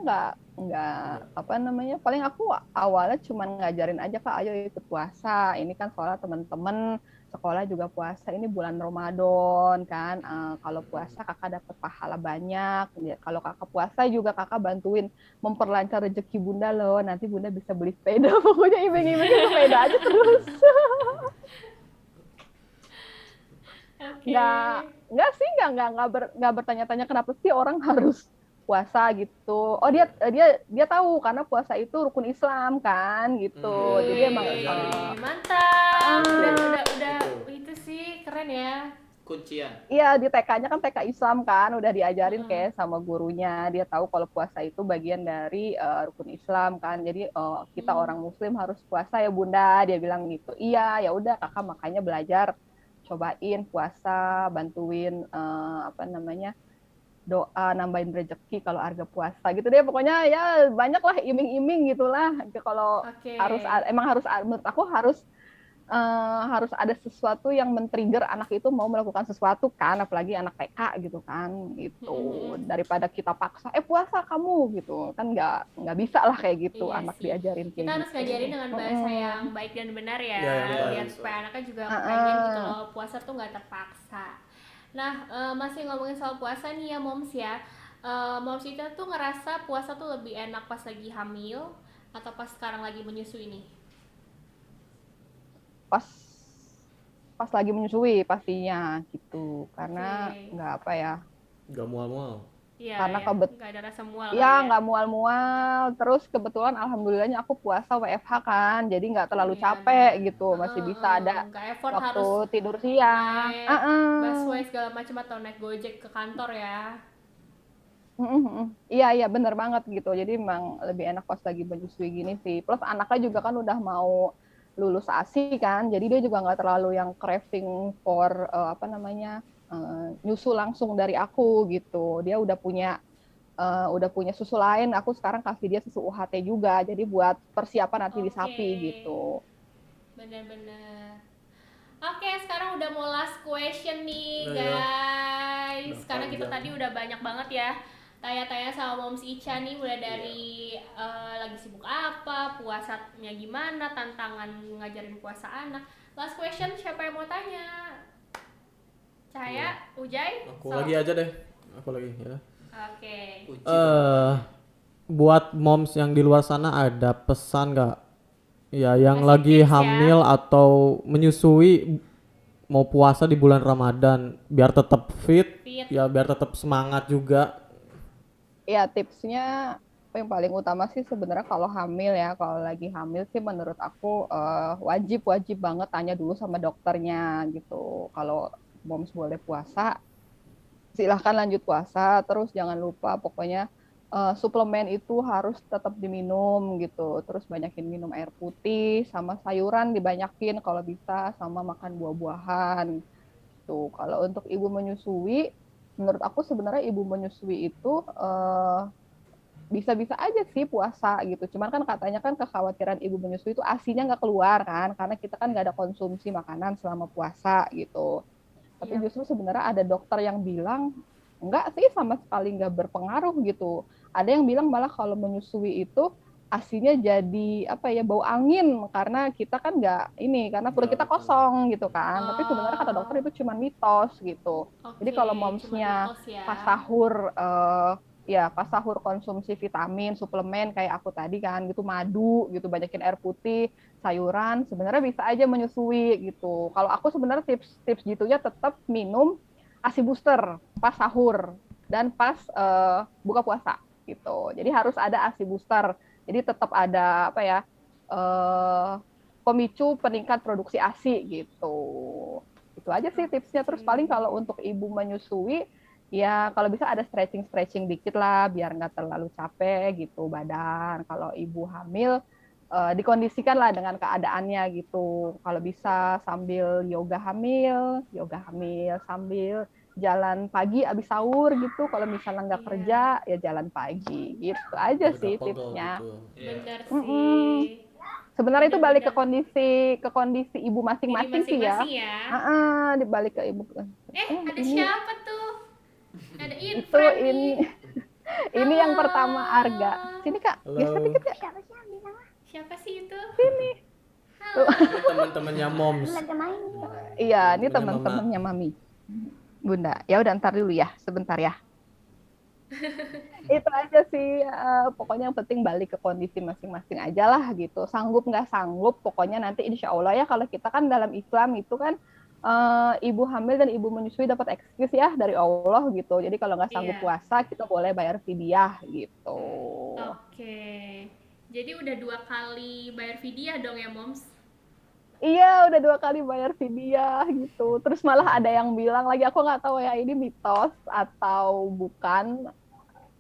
S4: nggak apa namanya. Paling aku awalnya cuman ngajarin aja Kak, ayo ikut puasa. Ini kan soalnya teman-teman sekolah juga puasa. Ini bulan Ramadan kan. Kalau puasa Kakak dapat pahala banyak. Ya, kalau Kakak puasa juga Kakak bantuin memperlancar rezeki Bunda loh. Nanti Bunda bisa beli sepeda. Pokoknya iming-imingin sepeda aja terus.
S1: Oke.
S4: Nggak sih, nggak bertanya-tanya kenapa sih orang harus puasa gitu. Oh dia tahu karena puasa itu rukun Islam kan gitu. Jadi emang
S1: Wih, mantap. Udah
S2: Gitu.
S1: itu sih keren ya.
S5: Kuncian.
S4: iya di TK-nya kan TK Islam kan udah diajarin kayak sama gurunya. Dia tahu kalau puasa itu bagian dari rukun Islam kan. Jadi kita orang Muslim harus puasa ya Bunda. Dia bilang gitu. Iya, ya udah Kakak makanya belajar cobain puasa, bantuin apa namanya doa nambahin rezeki kalau Arga puasa gitu deh. Pokoknya ya banyak lah iming-iming gitulah. Kalau
S1: Oke.
S4: emang harus menurut aku harus ada sesuatu yang men-trigger anak itu mau melakukan sesuatu kan, apalagi anak TK gitu kan gitu. Daripada kita paksa puasa kamu gitu kan, nggak bisa lah kayak gitu.
S1: Iya
S4: anak
S1: sih.
S4: diajarin kayak
S1: Kita harus
S4: gitu.
S1: ngajarin dengan bahasa yang baik dan benar ya,
S2: Iya, yang baik.
S1: biar supaya anaknya juga pengen gitu loh, puasa tuh nggak terpaksa. Nah, masih ngomongin soal puasa nih ya Moms ya. Moms itu tuh ngerasa puasa tuh lebih enak pas lagi hamil atau pas sekarang lagi menyusui nih?
S4: Pas lagi menyusui pastinya gitu, karena
S1: Oke.
S4: nggak apa ya,
S2: Gak mual-mual.
S1: Iya,
S4: Karena
S1: ya,
S4: kebet-
S1: nggak ada rasa mual
S4: ya nggak mual-mual. Terus kebetulan alhamdulillahnya aku puasa WFH kan, jadi nggak terlalu
S1: Iya,
S4: capek gitu, masih bisa ada
S1: nggak effort
S4: waktu
S1: harus
S4: tidur siang.
S1: naik busway segala macam atau naik gojek ke kantor ya.
S4: Iya bener banget gitu. Jadi memang lebih enak pas lagi menyusui gini sih. Plus anaknya juga kan udah mau lulus ASI kan, jadi dia juga nggak terlalu yang craving for apa namanya nyusu langsung dari aku gitu. Dia udah punya susu lain. Aku sekarang kasih dia susu UHT juga. Jadi buat persiapan nanti di
S1: Oke.
S4: sapi gitu.
S1: Bener-bener. Oke, sekarang udah mau last question nih
S2: Udah ya.
S1: guys.
S2: Udah
S1: Karena kita
S2: panjang.
S1: tadi udah banyak banget ya tanya-tanya sama Moms Ica nih, mulai dari lagi sibuk apa, puasanya gimana, tantangan ngajarin puasa anak. Last question, siapa yang mau tanya? Cahaya, Ujai?
S2: Aku lagi aja deh. Aku lagi ya.
S1: Oke.
S5: Kunci.
S2: Buat moms yang di luar sana ada pesan nggak? Ya, yang
S1: Kasih
S2: lagi
S1: tips ya.
S2: hamil atau menyusui mau puasa di bulan Ramadan biar tetap fit,
S1: Fit.
S2: ya biar tetap semangat juga.
S4: Ya tipsnya yang paling utama sih sebenarnya kalau hamil ya, kalau lagi hamil sih menurut aku wajib banget tanya dulu sama dokternya gitu. Kalau moms boleh puasa, silahkan lanjut puasa. Terus jangan lupa pokoknya suplemen itu harus tetap diminum gitu. Terus banyakin minum air putih, sama sayuran dibanyakin kalau bisa, sama makan buah-buahan. Tuh, kalau untuk ibu menyusui, menurut aku sebenarnya ibu menyusui itu bisa-bisa aja sih puasa gitu. Cuman kan katanya kan kekhawatiran ibu menyusui itu ASI-nya nggak keluar kan, karena kita kan nggak ada konsumsi makanan selama puasa gitu. Tapi
S1: Iya.
S4: justru sebenarnya ada dokter yang bilang enggak sih, sama sekali nggak berpengaruh gitu. Ada yang bilang malah kalau menyusui itu ASINya jadi bau angin karena kita kan nggak ini karena perut kita kosong gitu kan. Tapi sebenarnya kata dokter itu cuma mitos gitu. Jadi kalau momsnya pas sahur pas sahur konsumsi vitamin, suplemen kayak aku tadi kan gitu, madu gitu, banyakin air putih, sayuran, sebenarnya bisa aja menyusui gitu. Kalau aku sebenarnya tips gitunya tetap minum ASI booster pas sahur dan pas buka puasa gitu. Jadi harus ada ASI booster. Jadi tetap ada pemicu peningkat produksi ASI gitu. Itu aja sih tipsnya. Terus paling kalau untuk ibu menyusui, ya kalau bisa ada stretching dikit lah biar nggak terlalu capek gitu badan. Kalau ibu hamil dikondisikan lah dengan keadaannya gitu. Kalau bisa sambil yoga hamil sambil jalan pagi abis sahur gitu. Kalau misalnya nggak kerja ya jalan pagi gitu aja sih tipsnya.
S1: Benar sih.
S4: Sebenarnya itu balik ke kondisi ibu masing-masing sih ya. Dibalik ke ibu.
S1: Ada siapa tuh? Ada
S4: itu ini yang pertama Arga. Sini Kak, geser dikit Kak.
S1: Siapa sih itu?
S4: Sini.
S2: Teman-temannya Moms.
S4: Iya, ini teman-temannya Mami. Bunda, ya udah ntar dulu ya, sebentar ya. Itu aja sih, pokoknya yang penting balik ke kondisi masing-masing aja lah gitu. Sanggup nggak sanggup, pokoknya nanti insya Allah ya kalau kita kan dalam Islam itu kan ibu hamil dan ibu menyusui dapat excuse ya dari Allah gitu. Jadi kalau nggak sanggup puasa kita boleh bayar fidyah gitu.
S1: Oke. Jadi udah 2 kali bayar fidyah dong ya Moms?
S4: Iya, udah 2 kali bayar fidyah gitu. Terus malah ada yang bilang lagi, aku nggak tahu ya ini mitos atau bukan.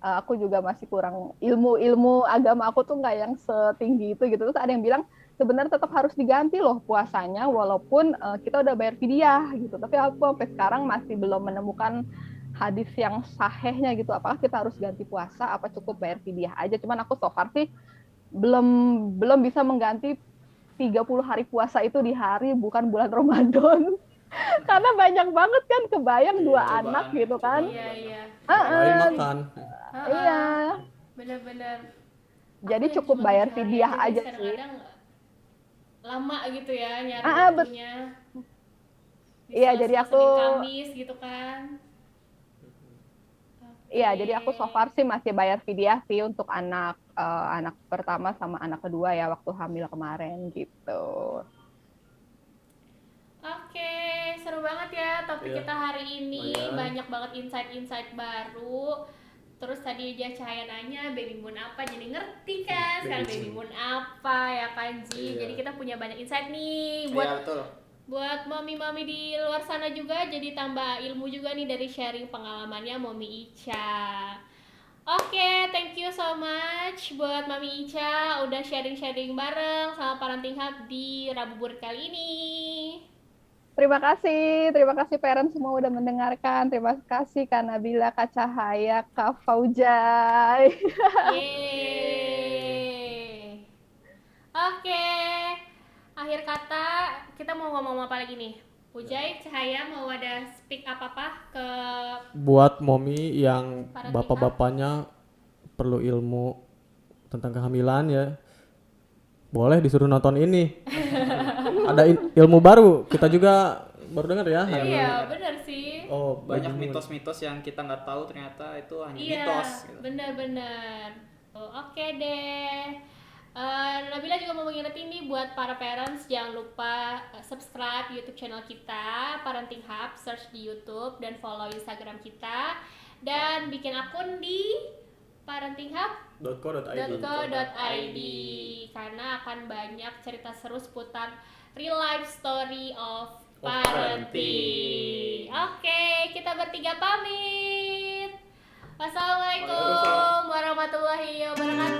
S4: Aku juga masih kurang ilmu agama aku tuh nggak yang setinggi itu gitu. Terus ada yang bilang sebenarnya tetap harus diganti loh puasanya walaupun kita udah bayar fidyah gitu. Tapi aku sampai sekarang masih belum menemukan hadis yang sahihnya gitu. Apakah kita harus ganti puasa? Apa cukup bayar fidyah aja? Cuman aku so far sih belum bisa mengganti 30 hari puasa itu di hari bukan bulan Ramadan. Karena banyak banget kan kebayang 2 anak gitu kan.
S1: Iya.
S2: Makan.
S4: Iya.
S1: Benar-benar.
S4: Jadi cukup bayar fidyah aja sih.
S1: Kadang lama gitu ya nyari waktunya.
S4: Iya, jadi aku
S1: Kamis gitu kan.
S4: Iya, jadi aku so far sih masih bayar fidyah sih untuk anak pertama sama anak kedua ya waktu hamil kemarin gitu.
S1: Oke, seru banget ya topik kita hari ini. Banyak banget insight-insight baru. Terus tadi aja Cahaya nanya baby moon apa, jadi ngerti kan sekarang baby moon apa ya kan Ji. Jadi kita punya banyak insight nih buat mami-mami di luar sana juga, jadi tambah ilmu juga nih dari sharing pengalamannya Mami Ica. Oke, thank you so much buat Mami Ica udah sharing-sharing bareng sama Parenting Hub di Rabu Burit kali ini.
S4: Terima kasih parents semua udah mendengarkan. Terima kasih Kak Nabila, Kak Cahaya, Kak Faujai.
S1: Yeay. Oke, akhir kata kita mau ngomong apa lagi nih? Ujai, Cahaya mau ada speak apa-apa ke
S2: buat momi yang bapak-bapaknya perlu ilmu tentang kehamilan ya, boleh disuruh nonton ini. Ada ilmu baru, kita juga baru dengar ya.
S1: Iya, benar sih.
S2: Oh,
S5: banyak mitos-mitos yang kita nggak tahu ternyata itu hanya mitos. Gitu.
S1: Benar-benar. Oke deh. Nabila juga mau mengingetin nih buat para parents, jangan lupa subscribe YouTube channel kita Parenting Hub, search di YouTube dan follow Instagram kita dan bikin akun di parentinghub.co.id karena akan banyak cerita seru seputar real life story of parenting. Oke, kita bertiga pamit. Wassalamualaikum warahmatullahi wabarakatuh.